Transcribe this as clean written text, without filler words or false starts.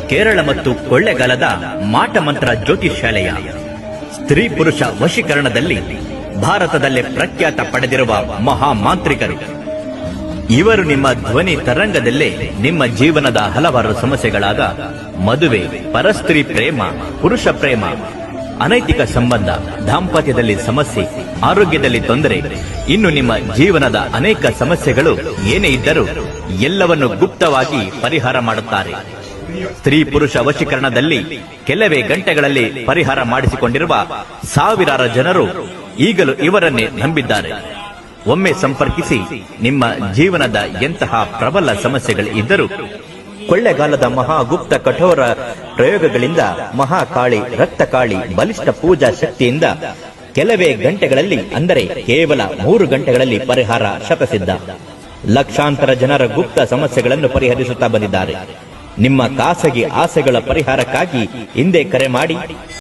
ಕೇರಳ ಮತ್ತು ಕೊಳ್ಳೆಗಾಲದ ಮಾಟಮಂತ್ರ ಜ್ಯೋತಿಷ್ಯಾಲಯ ಸ್ತ್ರೀ ಪುರುಷ ವಶೀಕರಣದಲ್ಲಿ ಭಾರತದಲ್ಲೇ ಪ್ರಖ್ಯಾತ ಪಡೆದಿರುವ ಮಹಾಮಾಂತ್ರಿಕರು. ಇವರು ನಿಮ್ಮ ಧ್ವನಿ ತರಂಗದಲ್ಲೇ ನಿಮ್ಮ ಜೀವನದ ಹಲವಾರು ಸಮಸ್ಯೆಗಳಾದ ಮದುವೆ, ಪರಸ್ತ್ರೀ ಪ್ರೇಮ, ಪುರುಷ ಪ್ರೇಮ, ಅನೈತಿಕ ಸಂಬಂಧ, ದಾಂಪತ್ಯದಲ್ಲಿ ಸಮಸ್ಯೆ, ಆರೋಗ್ಯದಲ್ಲಿ ತೊಂದರೆ, ಇನ್ನು ನಿಮ್ಮ ಜೀವನದ ಅನೇಕ ಸಮಸ್ಯೆಗಳು ಏನೇ ಇದ್ದರೂ ಎಲ್ಲವನ್ನು ಗುಪ್ತವಾಗಿ ಪರಿಹಾರ ಮಾಡುತ್ತಾರೆ. ಸ್ತ್ರೀ ಪುರುಷ ವಶೀಕರಣದಲ್ಲಿ ಕೆಲವೇ ಗಂಟೆಗಳಲ್ಲಿ ಪರಿಹಾರ ಮಾಡಿಸಿಕೊಂಡಿರುವ ಸಾವಿರಾರು ಜನರು ಈಗಲೂ ಇವರನ್ನೇ ನಂಬಿದ್ದಾರೆ. ಒಮ್ಮೆ ಸಂಪರ್ಕಿಸಿ. ನಿಮ್ಮ ಜೀವನದ ಎಂತಹ ಪ್ರಬಲ ಸಮಸ್ಯೆಗಳು ಇದ್ದರೂ ಕೊಳ್ಳೆಗಾಲದ ಮಹಾಗುಪ್ತ ಕಠೋರ ಪ್ರಯೋಗಗಳಿಂದ ಮಹಾಕಾಳಿ, ರಕ್ತಕಾಳಿ, ಬಲಿಷ್ಠ ಪೂಜಾ ಶಕ್ತಿಯಿಂದ ಕೆಲವೇ ಗಂಟೆಗಳಲ್ಲಿ, ಅಂದರೆ ಕೇವಲ 3 ಗಂಟೆಗಳಲ್ಲಿ ಪರಿಹಾರ ಶತಸಿದ್ಧ. ಲಕ್ಷಾಂತರ ಜನರ ಗುಪ್ತ ಸಮಸ್ಯೆಗಳನ್ನು ಪರಿಹರಿಸುತ್ತಾ ಬಂದಿದ್ದಾರೆ. ನಿಮ್ಮ ಖಾಸಗಿ ಆಸೆಗಳ ಪರಿಹಾರಕ್ಕಾಗಿ ಹಿಂದೆ ಕರೆ ಮಾಡಿ.